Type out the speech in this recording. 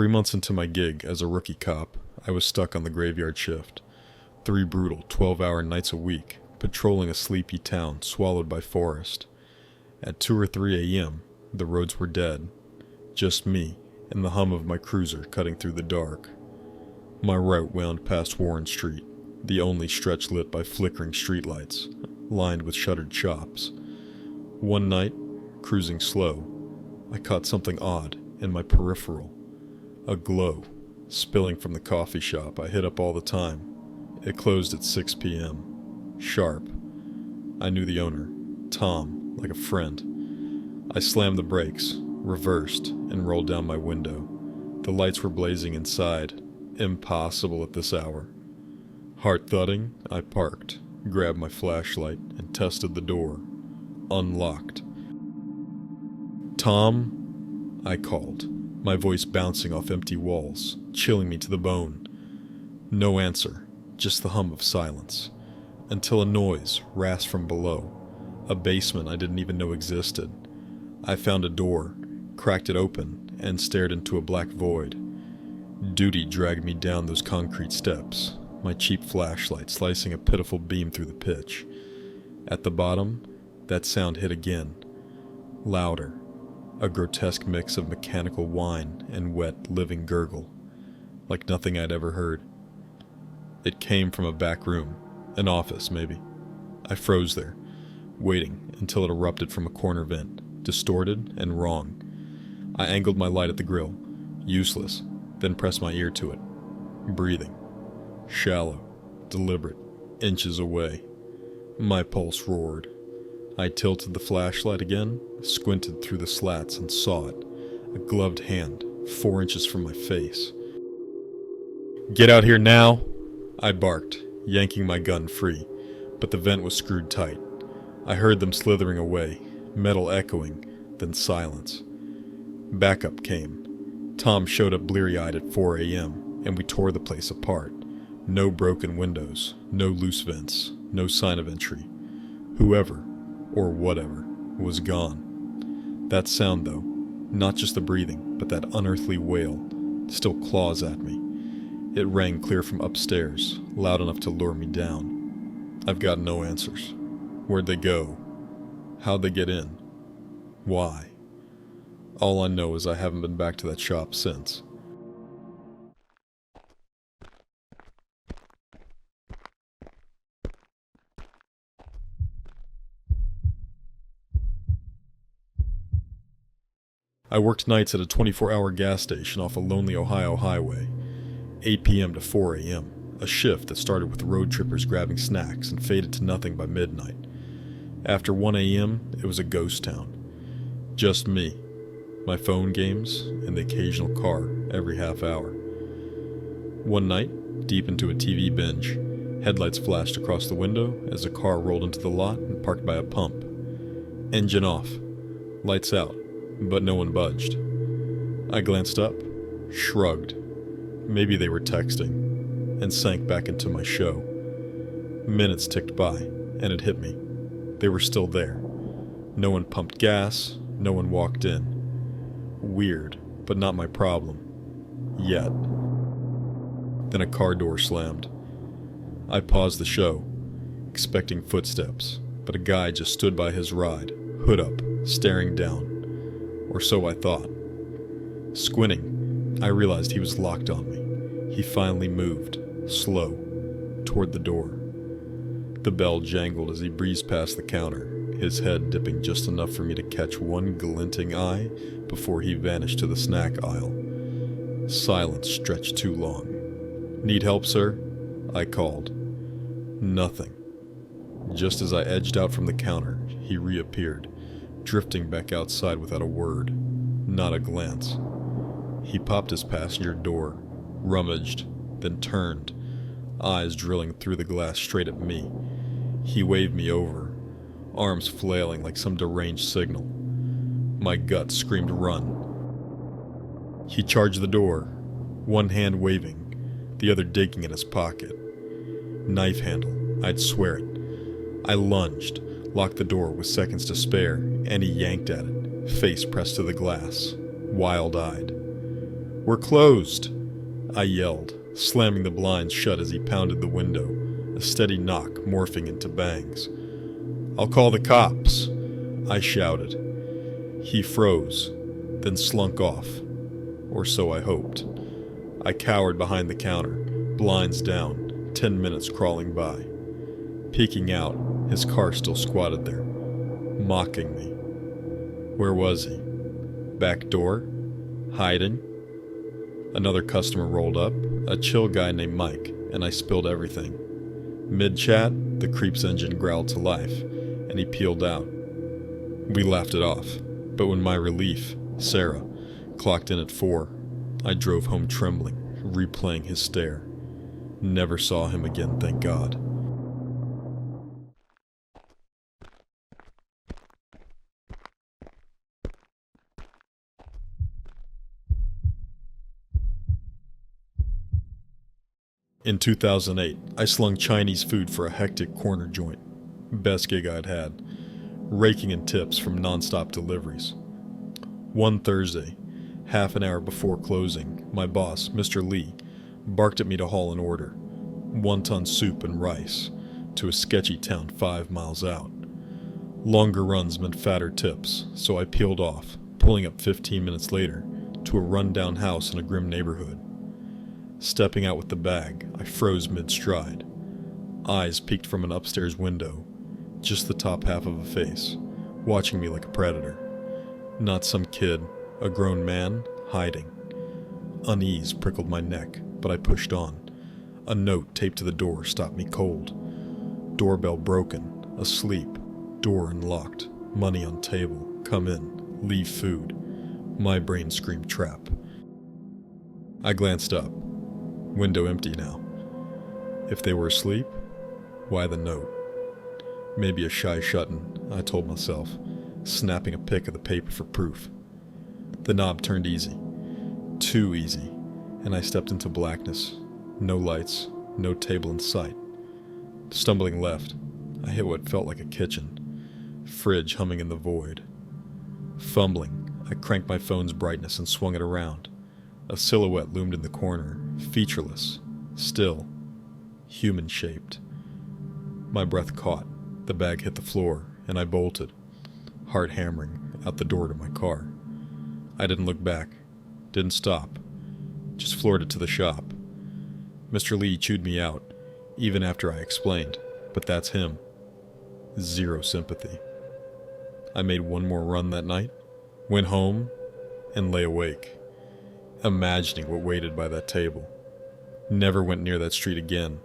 3 months into my gig as a rookie cop, I was stuck on the graveyard shift. 3 brutal 12-hour nights a week, patrolling a sleepy town swallowed by forest. At 2 or 3 a.m., the roads were dead. Just me and the hum of my cruiser cutting through the dark. My route wound past Warren Street, the only stretch lit by flickering streetlights, lined with shuttered shops. One night, cruising slow, I caught something odd in my peripheral. A glow, spilling from the coffee shop I hit up all the time. It closed at 6 p.m. Sharp. I knew the owner, Tom, like a friend. I slammed the brakes, reversed, and rolled down my window. The lights were blazing inside. Impossible at this hour. Heart thudding, I parked, grabbed my flashlight, and tested the door. Unlocked. "Tom?" I called, my voice bouncing off empty walls, chilling me to the bone. No answer, just the hum of silence, until a noise rasped from below, a basement I didn't even know existed. I found a door, cracked it open, and stared into a black void. Duty dragged me down those concrete steps, my cheap flashlight slicing a pitiful beam through the pitch. At the bottom, that sound hit again, louder, a grotesque mix of mechanical whine and wet, living gurgle, like nothing I'd ever heard. It came from a back room, an office maybe. I froze there, waiting until it erupted from a corner vent, distorted and wrong. I angled my light at the grill, useless, then pressed my ear to it. Breathing. Shallow, deliberate, inches away. My pulse roared. I tilted the flashlight again, squinted through the slats and saw it. A gloved hand, 4 inches from my face. "Get out here now!" I barked, yanking my gun free, but the vent was screwed tight. I heard them slithering away, metal echoing, then silence. Backup came. Tom showed up bleary-eyed at 4 a.m., and we tore the place apart. No broken windows, no loose vents, no sign of entry. Whoever, or whatever, was gone. That sound, though, not just the breathing, but that unearthly wail, still claws at me. It rang clear from upstairs, loud enough to lure me down. I've got no answers. Where'd they go? How'd they get in? Why? All I know is I haven't been back to that shop since. I worked nights at a 24-hour gas station off a lonely Ohio highway. 8 p.m. to 4 a.m., a shift that started with road trippers grabbing snacks and faded to nothing by midnight. After 1 a.m., it was a ghost town. Just me, my phone games, and the occasional car every half hour. One night, deep into a TV binge, headlights flashed across the window as a car rolled into the lot and parked by a pump. Engine off, lights out, but no one budged. I glanced up, shrugged. Maybe they were texting, and sank back into my show. Minutes ticked by, and it hit me. They were still there. No one pumped gas, no one walked in. Weird, but not my problem. Yet. Then a car door slammed. I paused the show, expecting footsteps, but a guy just stood by his ride, hood up, staring down. Or so I thought. Squinting, I realized he was locked on me. He finally moved, slow, toward the door. The bell jangled as he breezed past the counter, his head dipping just enough for me to catch one glinting eye before he vanished to the snack aisle. Silence stretched too long. "Need help, sir?" I called. Nothing. Just as I edged out from the counter, he reappeared, drifting back outside without a word, not a glance. He popped his passenger door, rummaged, then turned, eyes drilling through the glass straight at me. He waved me over, arms flailing like some deranged signal. My gut screamed run. He charged the door, one hand waving, the other digging in his pocket. Knife handle, I'd swear it. I lunged, locked the door with seconds to spare, and he yanked at it, face pressed to the glass, wild-eyed. "We're closed!" I yelled, slamming the blinds shut as he pounded the window, a steady knock morphing into bangs. "I'll call the cops!" I shouted. He froze, then slunk off. Or so I hoped. I cowered behind the counter, blinds down, 10 minutes crawling by. Peeking out, his car still squatted there, mocking me. Where was he? Back door? Hiding? Another customer rolled up, a chill guy named Mike, and I spilled everything. Mid-chat, the creep's engine growled to life, and he peeled out. We laughed it off, but when my relief, Sarah, clocked in at 4, I drove home trembling, replaying his stare. Never saw him again, thank God. In 2008, I slung Chinese food for a hectic corner joint. Best gig I'd had, raking in tips from non-stop deliveries. One Thursday, half an hour before closing, my boss, Mr. Lee, barked at me to haul an order, 1-ton soup and rice, to a sketchy town 5 miles out. Longer runs meant fatter tips, so I peeled off, pulling up 15 minutes later to a run-down house in a grim neighborhood. Stepping out with the bag, I froze mid-stride. Eyes peeked from an upstairs window, just the top half of a face, watching me like a predator. Not some kid, a grown man, hiding. Unease prickled my neck, but I pushed on. A note taped to the door stopped me cold. Doorbell broken, asleep, door unlocked, money on table, come in, leave food. My brain screamed trap. I glanced up. Window empty now. If they were asleep, why the note? Maybe a shy shut-in, I told myself, snapping a pic of the paper for proof. The knob turned easy. Too easy, and I stepped into blackness. No lights, no table in sight. Stumbling left, I hit what felt like a kitchen. Fridge humming in the void. Fumbling, I cranked my phone's brightness and swung it around. A silhouette loomed in the corner, featureless, still, human-shaped. My breath caught, the bag hit the floor, and I bolted, heart hammering, out the door to my car. I didn't look back, didn't stop, just floored it to the shop. Mr. Lee chewed me out, even after I explained, but that's him. Zero sympathy. I made one more run that night, went home, and lay awake, imagining what waited by that table. Never went near that street again,